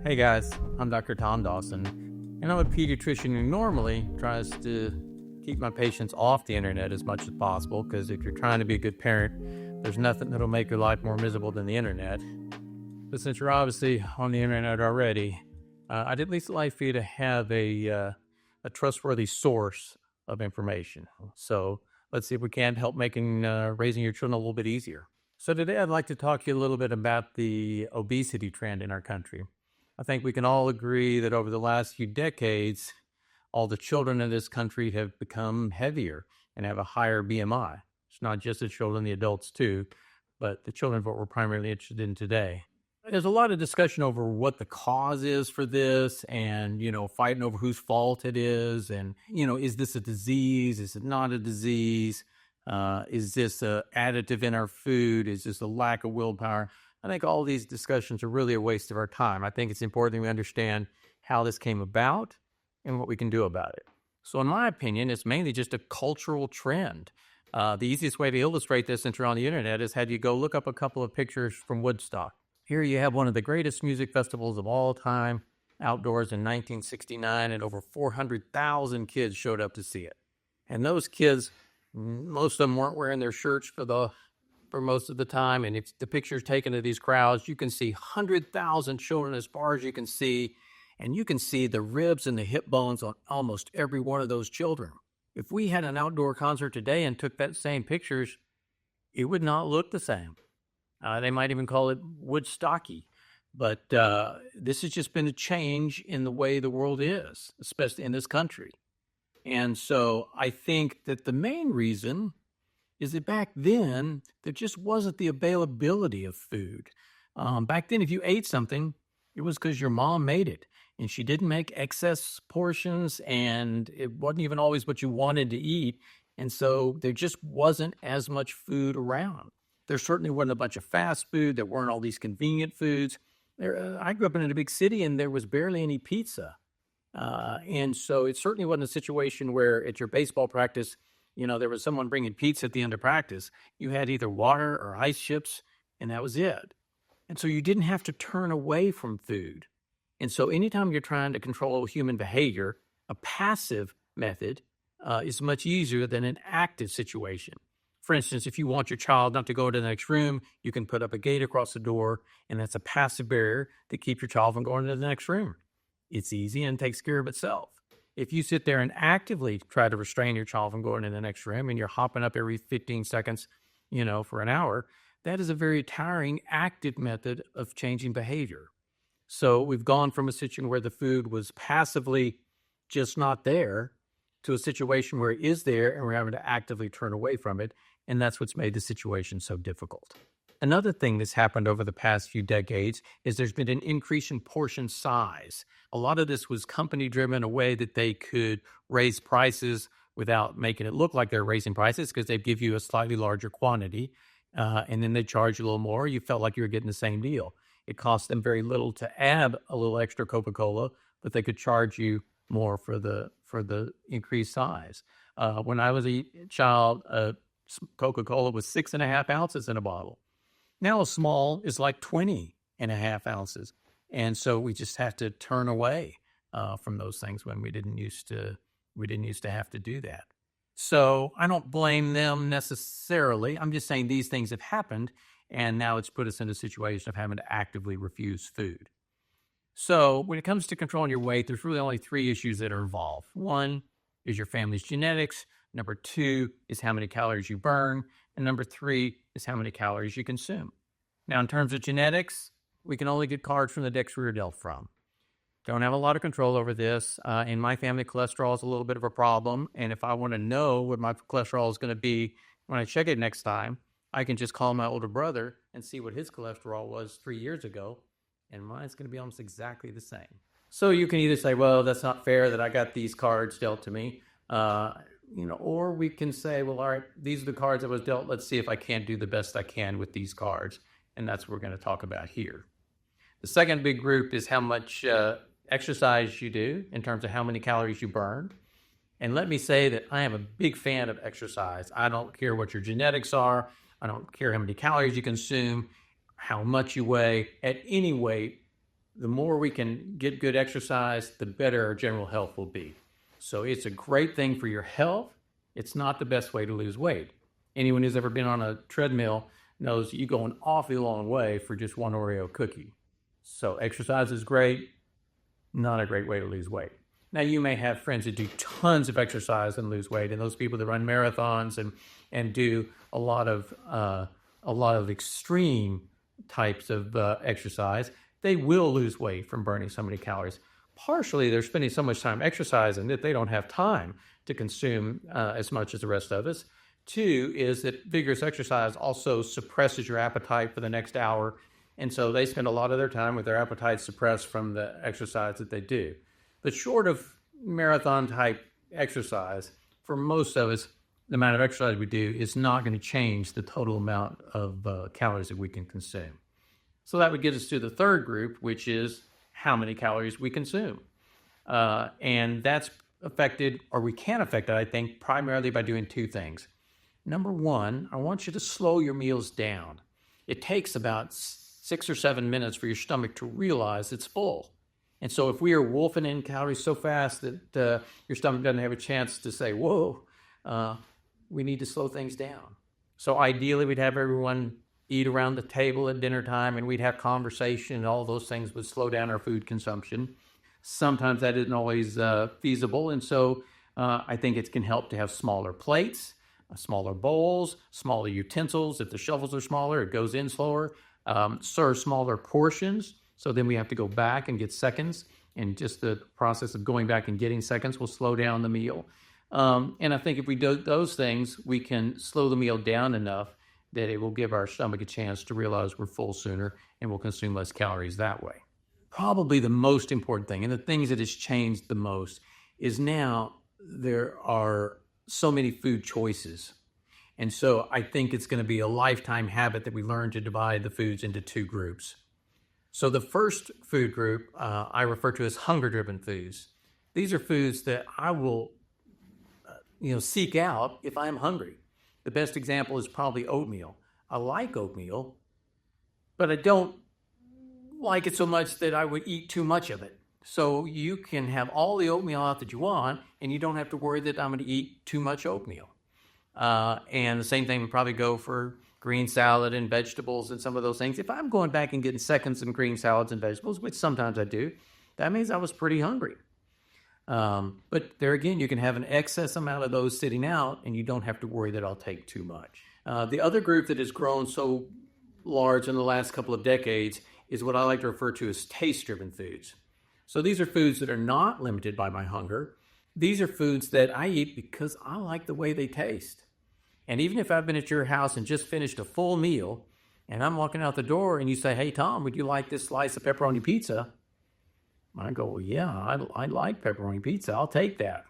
Hey guys, I'm Dr. Tom Dawson, and I'm a pediatrician who normally tries to keep my patients off the internet as much as possible, because if you're trying to be a good parent, there's nothing that'll make your life more miserable than the internet. But since you're obviously on the internet already, I'd at least like for you to have a trustworthy source of information. So let's see if we can't help making raising your children a little bit easier. So today I'd like to talk to you a little bit about the obesity trend in our country. I think we can all agree that over the last few decades, all the children in this country have become heavier and have a higher BMI. It's not just the children, the adults too, but the children are what we're primarily interested in today. There's a lot of discussion over what the cause is for this and, fighting over whose fault it is. And, is this a disease? Is it not a disease? Is this an additive in our food? Is this a lack of willpower? I think all these discussions are really a waste of our time. I think it's important that we understand how this came about and what we can do about it. So in my opinion, it's mainly just a cultural trend. The easiest way to illustrate this since you're on the internet is had you go look up a couple of pictures from Woodstock. Here you have one of the greatest music festivals of all time, outdoors in 1969, and over 400,000 kids showed up to see it. And those kids, most of them weren't wearing their shirts for most of the time. And if the picture's taken of these crowds, you can see 100,000 children as far as you can see. And you can see the ribs and the hip bones on almost every one of those children. If we had an outdoor concert today and took that same pictures, it would not look the same. They might even call it Woodstocky. But this has just been a change in the way the world is, especially in this country. And so I think that the main reason is that back then, there just wasn't the availability of food. Back then, if you ate something, it was because your mom made it. And she didn't make excess portions, and it wasn't even always what you wanted to eat. And so there just wasn't as much food around. There certainly wasn't a bunch of fast food. There weren't all these convenient foods. I grew up in a big city, and there was barely any pizza. And so it certainly wasn't a situation where at your baseball practice, there was someone bringing pizza at the end of practice. You had either water or ice chips, and that was it. And so you didn't have to turn away from food. And so anytime you're trying to control human behavior, a passive method is much easier than an active situation. For instance, if you want your child not to go to the next room, you can put up a gate across the door, and that's a passive barrier to keep your child from going to the next room. It's easy and takes care of itself. If you sit there and actively try to restrain your child from going to the next room and you're hopping up every 15 seconds, for an hour, that is a very tiring active method of changing behavior. So we've gone from a situation where the food was passively just not there to a situation where it is there and we're having to actively turn away from it. And that's what's made the situation so difficult. Another thing that's happened over the past few decades is there's been an increase in portion size. A lot of this was company driven, a way that they could raise prices without making it look like they're raising prices because they'd give you a slightly larger quantity and then they'd charge you a little more. You felt like you were getting the same deal. It cost them very little to add a little extra Coca-Cola, but they could charge you more for the increased size. When I was a child, Coca-Cola was 6.5 ounces in a bottle. Now a small is like 20.5 ounces. And so we just have to turn away from those things when we didn't used to have to do that. So I don't blame them necessarily. I'm just saying these things have happened, and now it's put us in a situation of having to actively refuse food. So when it comes to controlling your weight, there's really only 3 issues that are involved. 1 is your family's genetics. Number 2 is how many calories you burn. And number 3 is how many calories you consume. Now, in terms of genetics, we can only get cards from the decks we were dealt from. Don't have a lot of control over this. In my family, cholesterol is a little bit of a problem. And if I want to know what my cholesterol is going to be when I check it next time, I can just call my older brother and see what his cholesterol was 3 years ago. And mine's going to be almost exactly the same. So you can either say, well, that's not fair that I got these cards dealt to me. Or we can say, well, all right, these are the cards I was dealt. Let's see if I can't do the best I can with these cards. And that's what we're going to talk about here. The second big group is how much exercise you do in terms of how many calories you burn. And let me say that I am a big fan of exercise. I don't care what your genetics are. I don't care how many calories you consume, how much you weigh. At any weight, the more we can get good exercise, the better our general health will be. So it's a great thing for your health. It's not the best way to lose weight. Anyone who's ever been on a treadmill knows you go an awfully long way for just one Oreo cookie. So exercise is great, not a great way to lose weight. Now, you may have friends that do tons of exercise and lose weight, and those people that run marathons and do a lot of extreme types of exercise, they will lose weight from burning so many calories. Partially, they're spending so much time exercising that they don't have time to consume as much as the rest of us. Two is that vigorous exercise also suppresses your appetite for the next hour, and so they spend a lot of their time with their appetite suppressed from the exercise that they do. But short of marathon-type exercise, for most of us, the amount of exercise we do is not going to change the total amount of calories that we can consume. So that would get us to the third group, which is how many calories we consume. And that's affected, or we can affect it, I think, primarily by doing two things. Number one, I want you to slow your meals down. It takes about 6 or 7 minutes for your stomach to realize it's full. And so if we are wolfing in calories so fast that your stomach doesn't have a chance to say, whoa, we need to slow things down. So ideally, we'd have everyone eat around the table at dinner time, and we'd have conversation, and all those things would slow down our food consumption. Sometimes that isn't always feasible, and so I think it can help to have smaller plates, smaller bowls, smaller utensils. If the shovels are smaller, it goes in slower. Serve smaller portions, so then we have to go back and get seconds, and just the process of going back and getting seconds will slow down the meal. And I think if we do those things, we can slow the meal down enough that it will give our stomach a chance to realize we're full sooner, and we'll consume less calories that way. Probably the most important thing, and the things that has changed the most, is now there are so many food choices. And so I think it's going to be a lifetime habit that we learn to divide the foods into two groups. So the first food group I refer to as hunger-driven foods. These are foods that I will seek out if I'm hungry. The best example is probably oatmeal. I like oatmeal, but I don't like it so much that I would eat too much of it. So you can have all the oatmeal out that you want, and you don't have to worry that I'm going to eat too much oatmeal. And the same thing would probably go for green salad and vegetables and some of those things. If I'm going back and getting seconds in green salads and vegetables, which sometimes I do, that means I was pretty hungry. But there again, you can have an excess amount of those sitting out, and you don't have to worry that I'll take too much. The other group that has grown so large in the last couple of decades is what I like to refer to as taste-driven foods. So these are foods that are not limited by my hunger. These are foods that I eat because I like the way they taste. And even if I've been at your house and just finished a full meal, and I'm walking out the door and you say, hey, Tom, would you like this slice of pepperoni pizza? I go, well, yeah, I like pepperoni pizza. I'll take that.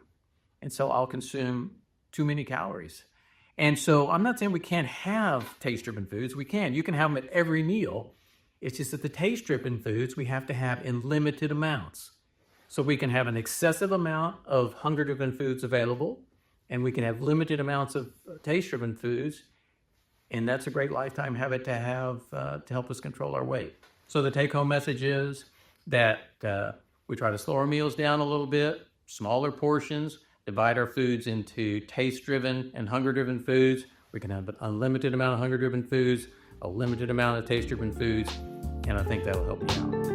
And so I'll consume too many calories. And so I'm not saying we can't have taste-driven foods. We can. You can have them at every meal. It's just that the taste-driven foods we have to have in limited amounts. So we can have an excessive amount of hunger-driven foods available, and we can have limited amounts of taste-driven foods. And that's a great lifetime habit to have to help us control our weight. So the take-home message is that we try to slow our meals down a little bit, smaller portions, divide our foods into taste-driven and hunger-driven foods. We can have an unlimited amount of hunger-driven foods, a limited amount of taste-driven foods, and I think that'll help you out.